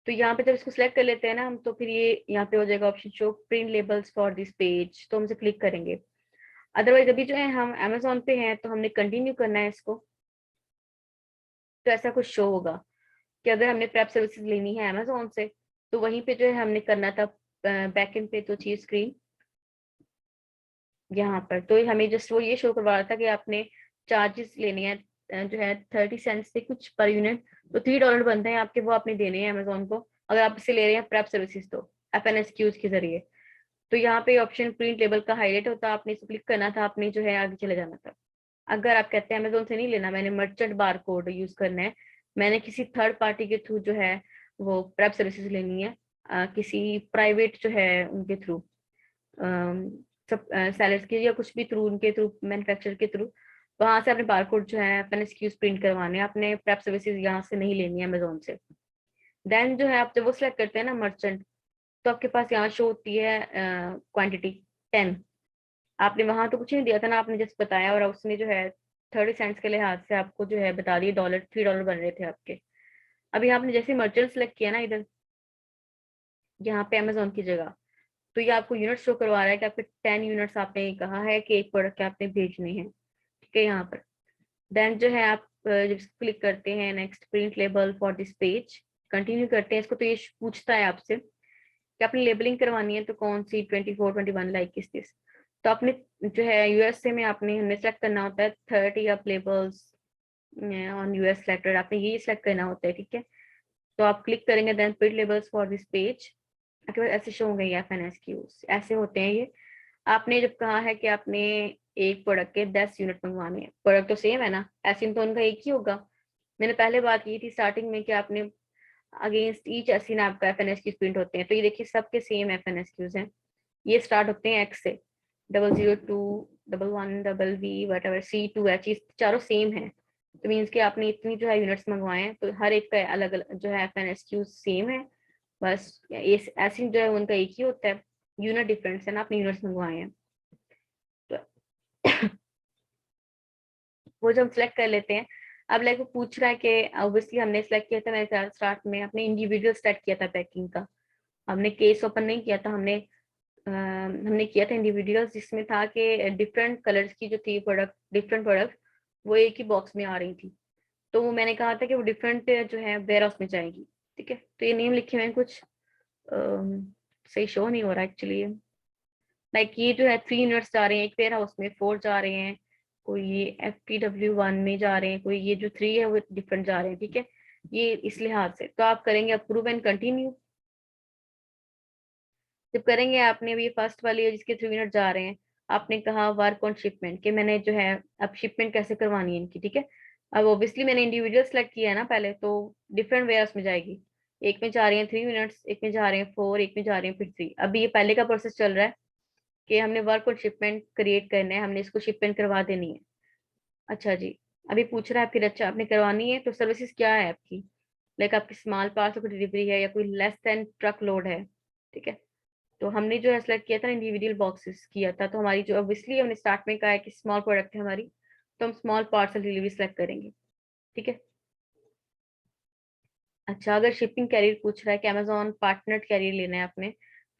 तो यहाँ पे जब इसको सिलेक्ट कर लेते हैं ना हम, तो फिर ये यहाँ पे हो जाएगा option show print labels for this page, तो हम इसे क्लिक करेंगे। अदरवाइज अभी जो है हम अमेजोन पे हैं तो हमने कंटिन्यू करना है इसको, तो ऐसा कुछ शो होगा कि अगर हमने प्रेप सर्विसेज लेनी है अमेजोन से तो वहीं पे जो है हमने करना था बैकएंड पे तो चीज स्क्रीन यहाँ पर, तो हमें जस्ट वो ये शो करवा रहा था कि आपने चार्जेस लेने हैं जो है 30 सेंट्स से कुछ पर यूनिट, तो $3 बनते हैं आपके, वो आपने देने हैं अमेजोन को अगर आप इसे ले रहे हैं प्रेप सर्विसेज तो FNSQs के जरिए। तो यहाँ पे ऑप्शन प्रिंट लेबल का हाईलाइट होता है, आपने इसे क्लिक करना था, आपने जो है आगे चले जाना था। अगर आप कहते हैं अमेजोन से नहीं लेना, मैंने मर्चेंट बार कोड यूज करना है, मैंने किसी थर्ड पार्टी के थ्रू जो है वो प्रेप सर्विसेज लेनी है किसी प्राइवेट जो है उनके थ्रू सब सेलर्स के या कुछ भी थ्रू उनके थ्रू मैन्युफैक्चर के थ्रू, वहां से अपने बारकोड जो है FNSQs प्रिंट करवाने हैं, अपने प्रेप सर्विसेज यहाँ से नहीं लेनी है अमेजोन से। देन जो है आप जब वो सिलेक्ट करते हैं ना मर्चेंट, तो आपके पास यहाँ शो होती है क्वांटिटी 10। आपने वहां तो कुछ नहीं दिया था ना, आपने जस्ट बताया और उसने जो है 30 सेंट्स के लिहाज से आपको जो है बता दिए $3 बन रहे थे आपके। अभी आपने जैसे मर्चेंट सेलेक्ट किया ना इधर यहाँ पे अमेजोन की जगह, तो ये आपको यूनिट शो करवा रहा है कि आपके 10 यूनिट्स आपने कहा है कि एक प्रोडक्ट के आपने भेजने हैं, ठीक है यहाँ पर। देन जो है आप जब क्लिक करते हैं next print label for this page, continue करते हैं इसको, तो ये पूछता है आपसे कि आपने लेबलिंग करवानी है तो कौन सी 24, 21 लाइक किस दिस। तो आपने जो है यूएसए में आपने हमें सेलेक्ट करना होता है 30 up labels on US selected, आपने ये सेलेक्ट करना होता है, ठीक है। तो आप क्लिक करेंगे then print labels for this page, आपके पास ऐसे शो होंगे FNSQs, ऐसे होते हैं ये। आपने जब कहा है कि आपने एक प्रोडक्ट के 10 यूनिट मंगवाने हैं, प्रोडक्ट तो सेम है ना, ऐसे तो उनका एक ही होगा। मैंने पहले बात की थी स्टार्टिंग में कि आपने अगेंस्ट ईच ऐसी ना आपका FNSQs प्रिंट होते हैं, तो ये देखिए सबके सेम FNSQs हैं। ये स्टार्ट होते हैं X से, 002 11 WV वट एवर C2H, ये चारों सेम है। तो मीन्स कि आपने इतनी जो है यूनिट्स मंगवाए हैं, तो हर एक का अलग अलग जो है FNSQs सेम है, बस ये ऐसे जो है उनका एक ही होता है, यूनिट डिफरेंस है ना, आपने यूनिट्स मंगवाए हैं तो वो जब हम सिलेक्ट कर लेते हैं। अब लाइक वो पूछ रहा है कि ऑब्वियसली हमने सिलेक्ट किया था, मैंने स्टार्ट में अपने इंडिविजुअल सेलेक्ट किया था पैकिंग का, हमने केस ओपन नहीं किया था, हमने किया था इंडिविजुअल्स, जिसमें था कि डिफरेंट कलर्स की जो थी प्रोडक्ट, डिफरेंट प्रोडक्ट वो एक ही बॉक्स में आ रही थी। तो वो मैंने कहा था कि वो डिफरेंट जो है वेयर हाउस में जाएगी, ठीक है। तो ये नेम लिखे हुए हैं कुछ सही शो नहीं हो रहा एक्चुअली, लाइक ये जो है 3 यूनिट्स जा रहे हैं एक वेयर हाउस में, 4 जा रहे हैं, कोई ये FTW1 में जा रहे हैं, कोई ये जो 3 है वो डिफरेंट जा रहे हैं, ठीक है। ये इस लिहाज से तो आप करेंगे अप्रूव एंड कंटिन्यू। जब करेंगे आपने भी फर्स्ट वाली है जिसके 3 यूनिट जा रहे हैं, आपने कहा वर्क ऑन शिपमेंट कि मैंने जो है अब शिपमेंट कैसे करवानी है इनकी, ठीक है। अब ऑब्वियसली मैंने इंडिविजुअल सेलेक्ट किया है ना पहले, तो डिफरेंट वेयर हाउस में जाएगी, एक में जा रही है 3 यूनिट्स, एक में जा रहे हैं 4, एक में जा रहे हैं फिर 3। अभी ये पहले का प्रोसेस चल रहा है कि हमने वर्क और शिपमेंट क्रिएट करना है, हमने इसको शिपमेंट करवा देनी है। अच्छा जी, अभी पूछ रहा है फिर, अच्छा आपने करवानी है तो सर्विसेज क्या है आपकी, लाइक आपकी स्मॉल पार्सल की डिलीवरी है या कोई लेस देन ट्रक लोड है, ठीक है। तो हमने जो है सेलेक्ट किया था इंडिविजुअल बॉक्सेस किया था, तो हमारी जो ऑब्वियसली हमने स्टार्ट में कहा है कि स्मॉल प्रोडक्ट है हमारी, तो हम स्मॉल पार्सल डिलीवरी सेलेक्ट करेंगे, ठीक है। अच्छा अगर शिपिंग कैरियर पूछ रहा है कि अमेजोन पार्टनर कैरियर लेना है आपने,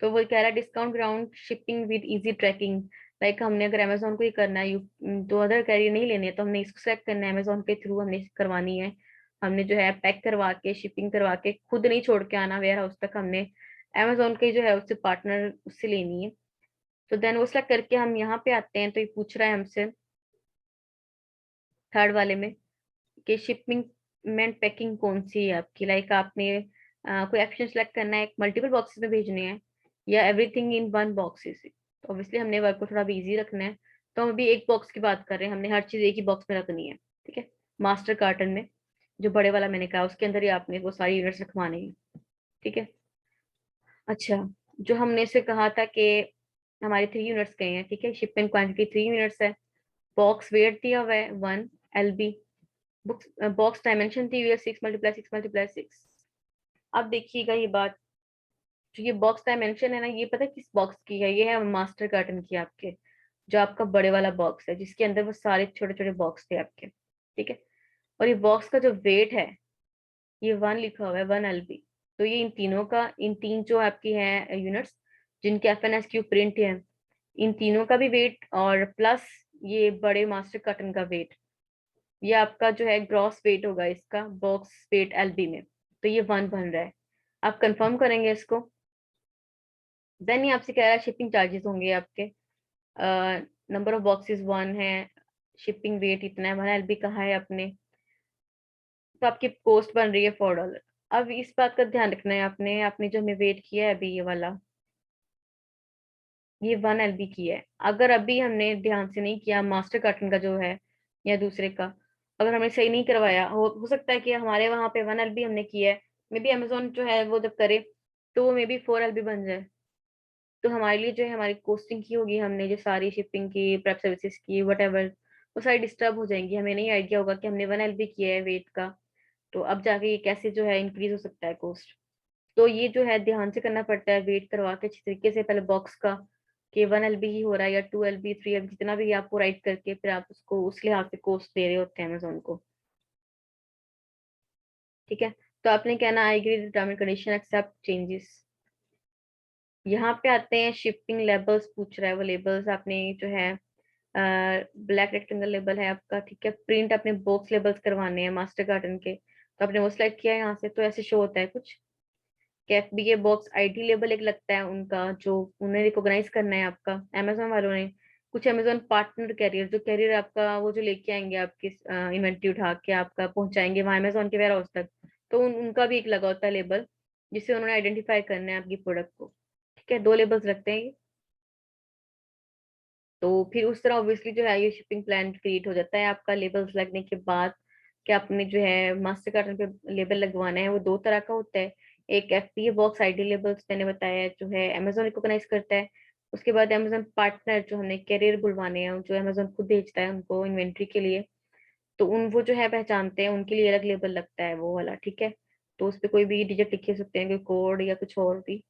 तो वो कह रहा है discount ground shipping with easy tracking. Like हमने अगर अमेजोन को ही करना है, दो अदर कैरियर नहीं लेने, तो हमने इसको सेलेक्ट करना है, अमेजोन के थ्रू हमने करवानी है। हमने जो है पैक करवा के शिपिंग करवा के खुद नहीं छोड़ के आना वेयर हाउस तक, हमने अमेजोन के जो है उससे पार्टनर उससे लेनी है। तो देन वो सेलेक्ट करके हम यहाँ पे आते हैं, तो ये पूछ रहा है हमसे थर्ड वाले में कि शिपिंग शिपमेंट पैकिंग कौन सी है आपकी, लाइक आपने कोई एक्शन सेलेक्ट करना है, मल्टीपल बॉक्सेस में भेजने हैं या एवरीथिंग इन वन बॉक्सेस। तो ऑब्वियसली हमने वर्क को थोड़ा भी इजी रखना है, तो हम अभी एक बॉक्स की बात कर रहे हैं, हमने हर चीज एक ही बॉक्स में रखनी है, ठीक है। मास्टर कार्टन में जो बड़े वाला मैंने कहा उसके अंदर ही आपने वो सारी यूनिट्स रखवानी है, ठीक है। अच्छा, जो हमने से कहा था कि हमारे 3 यूनिट्स गए हैं, ठीक है, शिपमेंट क्वांटिटी 3 यूनिट्स है, बॉक्स वेट दिया हुआ है 1 LB, बुक्स बॉक्स डायमेंशन दी हुई है 6 × 6 × 6। अब देखिएगा ये बात, जो ये बॉक्स डायमेंशन है ना, ये पता है किस बॉक्स की है, ये है मास्टर कार्टन की आपके, जो आपका बड़े वाला बॉक्स है जिसके अंदर वो सारे छोटे छोटे बॉक्स थे आपके, ठीक है। और ये बॉक्स का जो वेट है, ये 1 लिखा हुआ है 1 LB। तो ये इन तीन जो आपकी है यूनिट्स जिनके FNSQ प्रिंट है, इन तीनों का भी वेट और प्लस ये बड़े मास्टर कार्टन का वेट, ये आपका जो है ग्रॉस वेट होगा इसका बॉक्स वेट LB में। तो ये 1 बन रहा है, आप कंफर्म करेंगे इसको। देन ये आपसे कह रहा है शिपिंग चार्जेस होंगे आपके, नंबर ऑफ बॉक्सेस 1 है, शिपिंग वेट इतना है, 1 LB कहा है आपने, तो आपकी कॉस्ट बन रही है $4। अब इस बात का ध्यान रखना है आपने, आपने जो हमें वेट किया है अभी ये वाला, ये 1 LB की है। अगर अभी हमने ध्यान से नहीं किया मास्टर कार्टन का जो है या दूसरे का, अगर हमने सही नहीं करवाया, हो सकता है कि हमारे वहां पे 1 LB हमने किया है, मे बी अमेजोन जो है वो जब करे तो वो मे बी 4 LB बन जाए। तो हमारे लिए जो है हमारी कॉस्टिंग की होगी, हमने जो सारी शिपिंग की, प्रेप सर्विसेज की, वट एवर, वो सारी डिस्टर्ब हो जाएंगी, हमें नहीं आइडिया होगा कि हमने 1 LB किया है वेट का। तो अब जाके ये कैसे जो है इंक्रीज हो सकता है कॉस्ट। तो ये जो है ध्यान से करना पड़ता है, वेट करवा के अच्छी तरीके से पहले बॉक्स का कि 1 LB ही हो रहा है या 2 LB 3 LB, जितना भी आपको राइट करके फिर आप उसको उस लिहाज से कॉस्ट दे रहे होते हैं अमेजोन को, ठीक है। तो आपने कहना I agree term and condition accept changes. यहाँ पे आते हैं शिपिंग लेबल्स पूछ रहा है, वो लेबल्स आपने जो है ब्लैक रेक्टेंगल लेबल है आपका, ठीक है, प्रिंट अपने बॉक्स लेबल्स करवाने हैं मास्टर गार्डन के, तो आपने वो सिलेक्ट किया है यहाँ से, तो ऐसे शो होता है कुछ कैफ बी के बॉक्स ID लेबल एक लगता है उनका, जो उन्हें रिकॉग्नाइज करना है आपका अमेजोन वालों ने। कुछ अमेजोन पार्टनर कैरियर, जो कैरियर आपका वो जो लेके आएंगे आपकी इन्वेंट्री उठा के आपका पहुंचाएंगे वहां अमेजोन के वेयर हाउस तक, तो उनका भी एक लगा होता है लेबल, जिससे उन्होंने आइडेंटिफाई करना है आपकी प्रोडक्ट को, ठीक है। 2 लेबल्स रखते हैं ये। तो फिर उस तरह ऑब्वियसली जो है ये शिपिंग प्लान क्रिएट हो जाता है आपका लेबल्स लगने के बाद, कि आपने जो है मास्टर कार्टन पे लेबल लगवाना है, वो 2 तरह का होता है। एक FBA बॉक्स ID लेबल्स मैंने बताया जो है अमेजोन रिकॉग्नाइज करता है, उसके बाद अमेजोन पार्टनर जो हमने कैरियर बुलवाने हैं, जो अमेजोन खुद भेजता है उनको इन्वेंट्री के लिए, तो उन वो जो है पहचानते हैं, उनके लिए अलग लेबल लगता है वो वाला, ठीक है। तो उस पे कोई भी डिजिट लिखे सकते हैं, कोई कोड या कुछ और भी।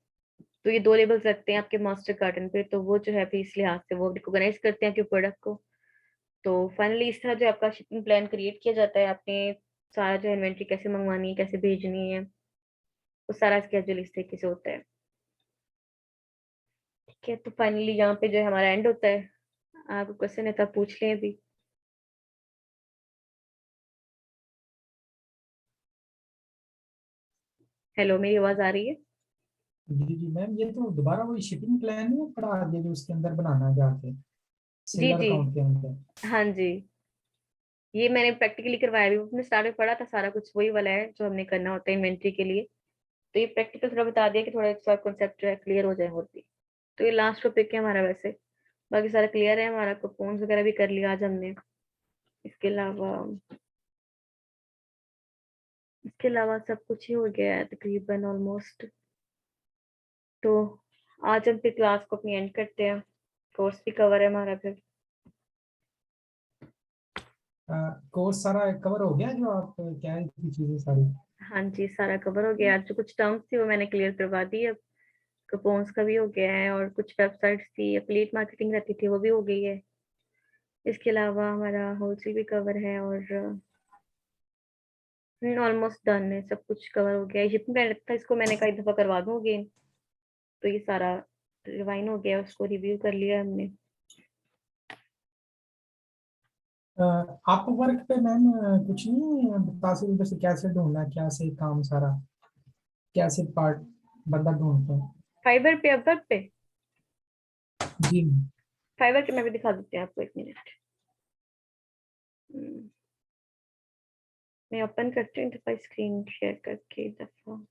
तो ये 2 लेबल्स रखते हैं आपके मास्टर कार्टन पे, तो वो जो है फिर इस लिहाज से वो रिकॉग्नाइज करते हैं आपके प्रोडक्ट को। तो फाइनली इस तरह जो आपका शिपिंग प्लान क्रिएट किया जाता है, आपने सारा जो इन्वेंट्री कैसे मंगवानी है, कैसे भेजनी है, वो सारा स्केड्यूल इस तरीके से होता है, ठीक है। तो फाइनली यहाँ पे जो है हमारा एंड होता है। आपको क्वेश्चन है तो आप पूछ लें अभी। हेलो, मेरी आवाज आ रही है? जी जी मैम, ये तो दोबारा वही शिपिंग प्लान है पढ़ा दिया जो उसके अंदर बनाना है जाके जी सेलर जी, अकाउंट के अंदर। हाँ जी, ये मैंने प्रैक्टिकली करवाया भी, अपने स्टार्ट में पढ़ा था सारा कुछ, वही वाला है जो हमने करना होता है इन्वेंट्री के लिए। तो ये प्रैक्टिकल थोड़ा बता दिया कि थोड़ा सा कॉन्सेप्ट जो है क्लियर हो जाए और भी। तो ये लास्ट टॉपिक है हमारा वैसे, बाकी सारा क्लियर है हमारा, कुपोन्स वगैरह भी कर लिया आज हमने। इसके अलावा सब कुछ ही हो गया है तकरीबन ऑलमोस्ट। तो आज हम फिर क्लास को अपनी एंड करते हैं, कोर्स भी कवर है हमारा फिर। कोर्स सारा कवर हो गया जो आप कह रही थी चीजें सारी। हाँ जी, सारा कवर हो गया, आज जो कुछ टर्म्स थी वो मैंने क्लियर करवा दी अब। कुपोन्स का भी हो गया है, और कुछ वेबसाइट्स थी, एफिलिएट मार्केटिंग रहती थी, वो भी हो गई है। इसके अलावा हमारा होलसेल भी कवर है, और ऑलमोस्ट डन है, सब कुछ कवर हो गया है। शिपिंग प्लान था, इसको मैंने कई दफा करवा दूँ अगेन। तो ये सारा रिवाइन हो गया, उसको रिव्यू कर लिया हमने। आप वर्क पे मैम कुछ नहीं बता सकते जैसे कैसे ढूंढना है, क्या से काम सारा कैसे पार्ट बंदा ढूंढते हैं। फाइबर पे, अपवर्क पे, जी फाइबर के मैं भी दिखा देती हूँ आपको, 1 मिनट। मैं ओपन करती हूँ दफा स्क्रीन शेयर करके दफा।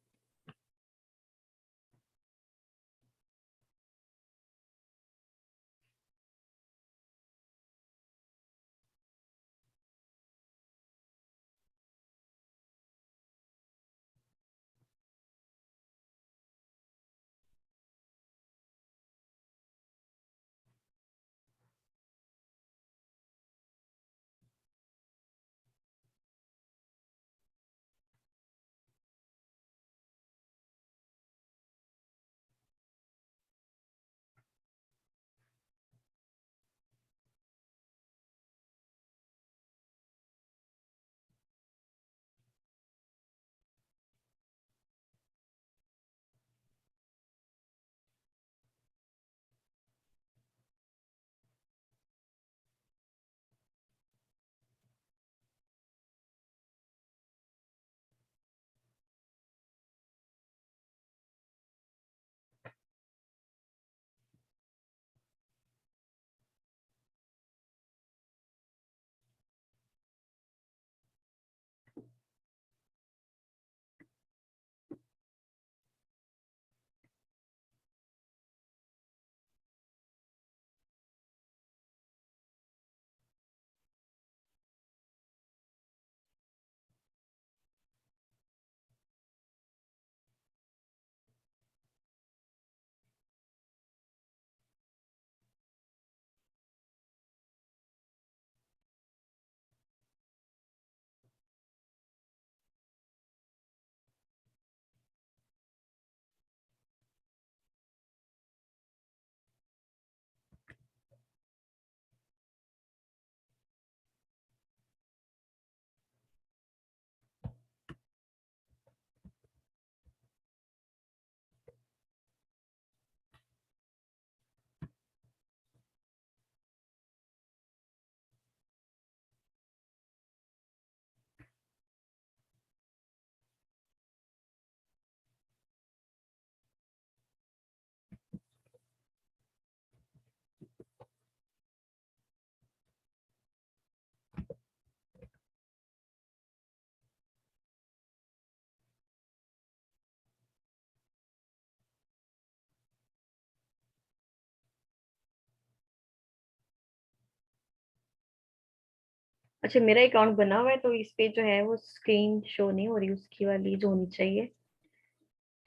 अच्छा मेरा अकाउंट बना हुआ है तो इस पे जो है वो स्क्रीन शो नहीं हो रही, उसकी वाली जो होनी चाहिए।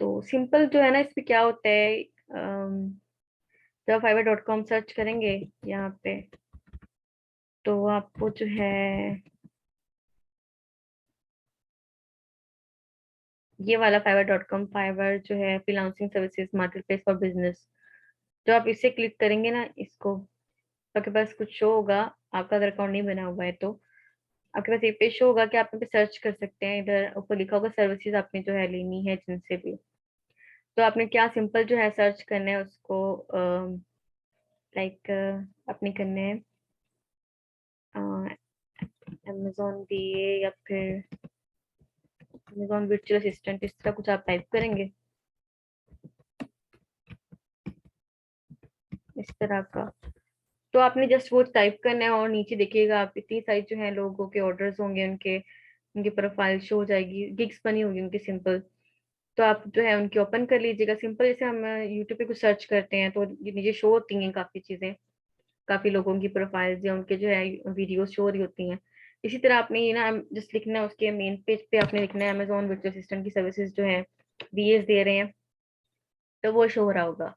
तो सिंपल जो है ना, इस पे क्या होता है, जब fiverr.com सर्च करेंगे यहाँ पे, तो आपको जो है ये वाला fiverr.com, फाइवर जो है freelancing services market place for business, जो आप इसे क्लिक करेंगे ना, इसको, तो आपके पास कुछ शो होगा। आपका अगर अकाउंट नहीं बना हुआ है तो आपके पास एक पेज शो होगा कि आप यहाँ पे सर्च कर सकते हैं। इधर ऊपर लिखा होगा सर्विसेज आपने जो है लेनी है जिनसे भी। तो आपने क्या सिंपल जो है सर्च करना है उसको, लाइक आपने करना है अमेजोन बीए या फिर अमेजोन वर्चुअल असिस्टेंट, इस तरह कुछ आप टाइप करेंगे इस तरह का। तो आपने जस्ट वो टाइप करना है और नीचे देखिएगा आप इतनी सारी जो है लोगों के ऑर्डर्स होंगे, उनके उनकी प्रोफाइल शो हो जाएगी, गिग्स बनी होगी उनकी सिंपल। तो आप जो है उनकी ओपन कर लीजिएगा सिंपल। जैसे हम यूट्यूब पे कुछ सर्च करते हैं तो ये नीचे शो होती हैं काफी चीजें, काफी लोगों की प्रोफाइल्स या उनके जो है वीडियोस शो हो रही होती हैं। इसी तरह आपने ये ना जस्ट लिखना है, उसके मेन पेज पे आपने लिखना है अमेजोन वर्चुअल असिस्टेंट की सर्विसेज जो है बीएस दे रहे हैं, तो वो शो हो रहा होगा।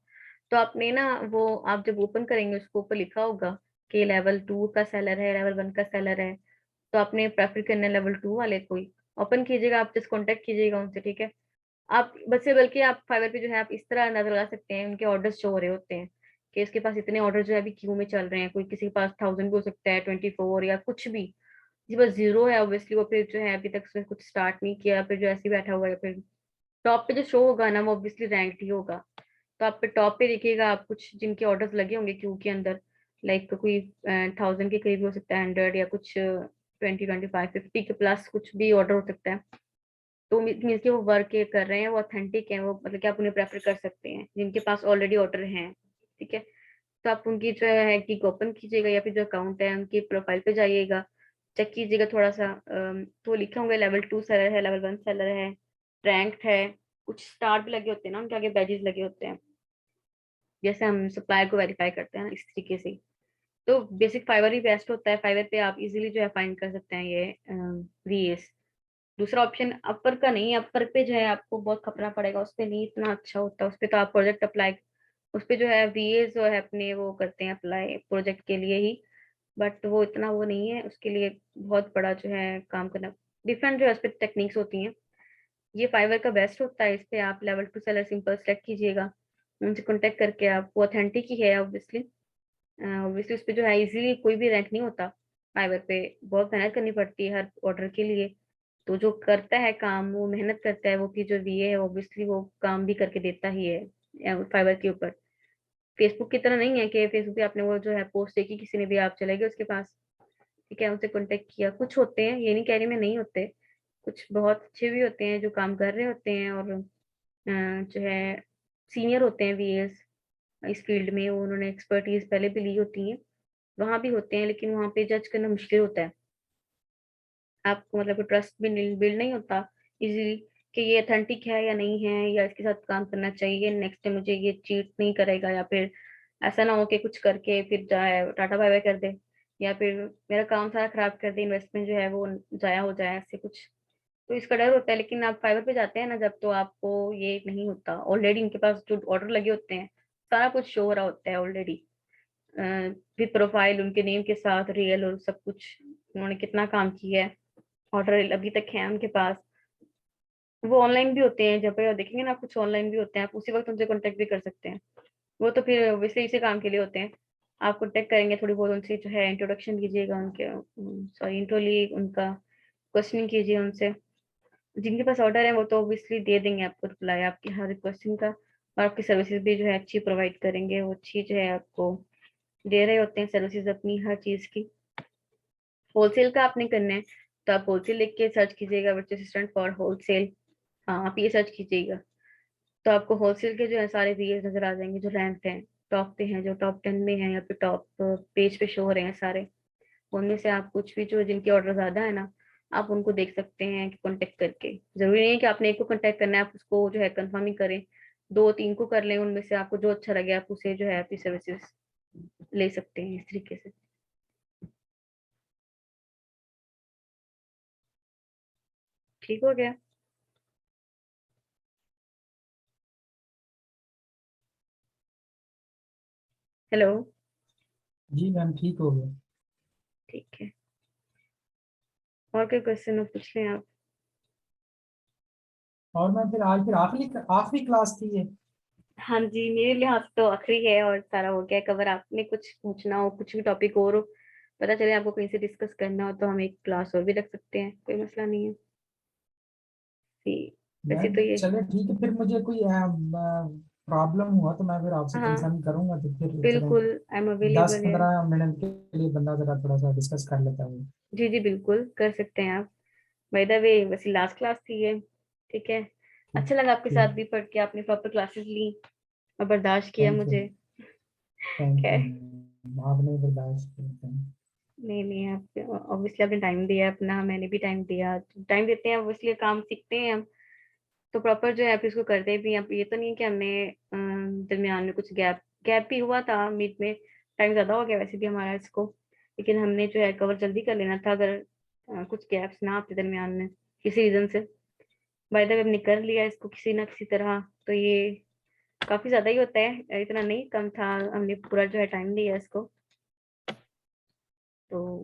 तो आपने ना वो, आप जब ओपन करेंगे उसको ऊपर लिखा होगा कि लेवल 2 का सेलर है, लेवल 1 का सेलर है, तो आपने प्रेफर करना है लेवल 2 वाले को ही ओपन कीजिएगा। आप जस्ट कॉन्टेक्ट कीजिएगा उनसे, ठीक है। आप बस से बल्कि आप फाइवर पे जो है आप इस तरह नजर लगा सकते हैं, उनके ऑर्डर्स शो हो रहे होते हैं कि इसके पास इतने ऑर्डर जो है अभी क्यू में चल रहे हैं। कोई किसी के पास 1000 भी हो सकता है, 24 या कुछ भी। जिसके पास जीरो है ऑब्वियसली वो फिर जो है अभी तक उसने कुछ स्टार्ट नहीं किया, फिर जो ऐसे ही बैठा हुआ है, फिर टॉप पे जो शो होगा ना वो ऑब्वियसली रैंक्ड ही होगा। तो आप पे टॉप पे देखिएगा आप कुछ जिनके ऑर्डर्स लगे होंगे क्यू के अंदर, लाइक कोई 1000 के करीब हो सकता है, 100 या कुछ 20, 25, 50 के प्लस कुछ भी ऑर्डर हो सकता है। तो मीन्स कि वो वर्क कर रहे हैं, वो ऑथेंटिक हैं, वो मतलब कि आप उन्हें प्रेफर कर सकते हैं जिनके पास ऑलरेडी ऑर्डर हैं, ठीक है। तो आप उनकी जो है कि ओपन कीजिएगा या फिर जो अकाउंट है उनकी प्रोफाइल पे जाइएगा। चेक कीजिएगा थोड़ा सा, तो लिखे होंगे लेवल 2 सेलर है, लेवल 1 सेलर है, रैंक्ड है, कुछ स्टार भी लगे होते हैं ना, उनके आगे बैजेस लगे होते हैं, जैसे हम सप्लायर को वेरीफाई करते हैं ना, इस तरीके से। तो बेसिक फाइवर ही बेस्ट होता है, फाइवर पे आप इजीली जो है फाइंड कर सकते हैं ये वीएस। दूसरा ऑप्शन अपर का नहीं है, अपर पे जो है आपको बहुत खपना पड़ेगा, उस पे नहीं इतना अच्छा होता, उस पे तो आप प्रोजेक्ट अप्लाई, उस पे जो है वीएस जो है अपने वो करते हैं अप्लाई प्रोजेक्ट के लिए ही, बट वो इतना वो नहीं है, उसके लिए बहुत बड़ा जो है काम करना, डिफरेंट जो है उस पे टेक्निक्स होती हैं। ये फाइवर का बेस्ट होता है, इस पे आप लेवल 2 सेलर सिंपल सेलेक्ट कीजिएगा, उनसे कॉन्टेक्ट करके, आप वो ऑथेंटिक ही है ऑब्वियसली, ऑब्वियसली उस पे जो है इजीली कोई भी रैंक नहीं होता, फाइवर पे बहुत मेहनत करनी पड़ती है हर ऑर्डर के लिए। तो जो करता है काम वो मेहनत करता है, वो की जो वीए है ऑब्वियसली वो काम भी करके देता ही है फाइवर के ऊपर। फेसबुक की तरह नहीं है कि फेसबुक पे आपने वो जो है पोस्ट देखी किसी ने भी, आप चले गए उसके पास, ठीक है, उनसे कांटेक्ट किया, कुछ होते हैं, ये नहीं कह रही मैं नहीं होते, कुछ बहुत अच्छे भी होते हैं जो काम कर रहे होते हैं, और जो है सीनियर होते हैं वीएस इस फील्ड में, वो उन्होंने एक्सपर्टीज पहले भी ली होती है, वहां भी होते हैं, लेकिन वहां पे जज करना मुश्किल होता है, आपको मतलब ट्रस्ट भी बिल्ड नहीं होता इजीली कि ये अथेंटिक है या नहीं है, या इसके साथ काम करना चाहिए, नेक्स्ट टाइम मुझे ये चीट नहीं करेगा, या फिर ऐसा ना हो कि कुछ करके फिर जाए टाटा बाय बाय कर दे, या फिर मेरा काम सारा खराब कर दे, इन्वेस्टमेंट जो है वो जाया हो जाए, ऐसे कुछ। तो इसका डर होता है, लेकिन आप फाइवर पे जाते हैं ना जब, तो आपको ये नहीं होता, ऑलरेडी इनके पास जो ऑर्डर लगे होते हैं सारा कुछ शो हो रहा होता है ऑलरेडी, विद प्रोफाइल उनके नेम के साथ रियल और सब कुछ, उन्होंने कितना काम किया है, ऑर्डर अभी तक है उनके पास। वो ऑनलाइन भी होते हैं, जब देखेंगे ना, कुछ ऑनलाइन भी होते हैं, आप उसी वक्त उनसे कांटेक्ट भी कर सकते हैं, वो तो फिर वैसे इसी काम के लिए होते हैं, आप कांटेक्ट करेंगे, थोड़ी बहुत उनसे जो है इंट्रोडक्शन कीजिएगा, उनके सॉरी इंट्रो लिए उनका क्वेश्चनिंग कीजिए उनसे, जिनके पास ऑर्डर है वो तो ऑब्वियसली दे देंगे आपको रिप्लाई आपकी हर क्वेश्चन का, और आपकी सर्विसेज भी जो है अच्छी प्रोवाइड करेंगे, वो अच्छी जो है आपको दे रहे होते हैं सर्विसेज अपनी हर चीज की। होलसेल का आपने करना है तो आप होलसेल लिख के सर्च कीजिएगा, वर्चुअल असिस्टेंट फॉर होलसेल, हाँ आप ये सर्च कीजिएगा, तो आपको होलसेल के जो है सारे वीएस नजर आ जाएंगे, जो रैंक हैं टॉप पे हैं, जो टॉप 10 में हैं, या फिर टॉप पेज पे शो हो रहे हैं सारे, उनमें से आप कुछ भी जो जिनके ऑर्डर ज्यादा है ना, आप उनको देख सकते हैं कांटेक्ट करके, जरूरी नहीं है कि आपने एक को कांटेक्ट करना है, आप उसको जो है कंफर्म ही करें, दो तीन को कर लें, उनमें से आपको जो अच्छा लगे आप उसे जो है आपकी सर्विसेज ले सकते हैं इस तरीके से। ठीक हो गया? हेलो? जी मैम ठीक हो गया। ठीक है, और कोई क्वेश्चन हो पूछ लें आप। और मैम फिर आज फिर आखिरी आखिरी क्लास थी ये। हाँ जी, मेरे लिहाज से तो आखिरी है, और सारा हो गया कवर, आपने कुछ पूछना हो, कुछ भी टॉपिक और हो, पता चले आपको कहीं से डिस्कस करना हो, तो हम एक क्लास और भी रख सकते हैं, कोई मसला नहीं है जी। वैसे मैम तो ये, चले ठीक है, फिर मुझे कोई प्रॉब्लम हुआ तो मैं फिर आपसे हाँ कंसर्न करूंगा, तो फिर चले बिल्कुल, आई एम दस अवेलेबल है। पंद्रह मिनट के लिए बंदा जरा थोड़ा सा डिस्कस कर लेता है। जी जी बिल्कुल कर सकते हैं आप। बाय द वे वैसे लास्ट क्लास थी ये, ठीक है, ठीक अच्छा लगा आपके साथ ठीक। भी पढ़ के, आपने प्रॉपर क्लासेस ली और बर्दाश्त किया थैंक यू। मुझे। थैंक यू खैर, मैम, आपने बर्दाश्त किया। नहीं नहीं, आप ऑब्वियसली आपने टाइम दिया अपना, मैंने भी टाइम दिया, टाइम देते हैं ऑब्वियसली, काम सीखते हैं हम, तो प्रॉपर जो है आप इसको करते भी हैं, अब ये तो नहीं कि हमने दरमियान में कुछ गैप गैप भी हुआ था मिड में, टाइम ज़्यादा हो गया वैसे भी हमारा इसको, लेकिन हमने जो है कवर जल्दी कर लेना था, अगर कुछ गैप्स ना आते दरमियान में किसी रीज़न से, बाय द वे हमने कर लिया इसको किसी ना किसी तरह, तो ये काफ़ी ज़्यादा ही होता है, इतना नहीं कम था, हमने पूरा जो है टाइम दिया इसको, तो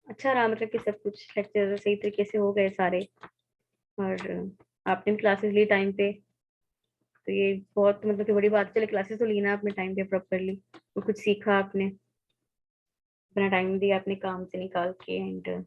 अच्छा रहा, मतलब कि सब कुछ लेक्चर सही तरीके से हो गए सारे, और आपने भी क्लासेस ली टाइम पे, तो ये बहुत मतलब कि बड़ी बात, चले क्लासेस तो ली ना आपने टाइम पे प्रॉपरली, और कुछ सीखा आपने, अपना टाइम दिया अपने काम से निकाल के, एंड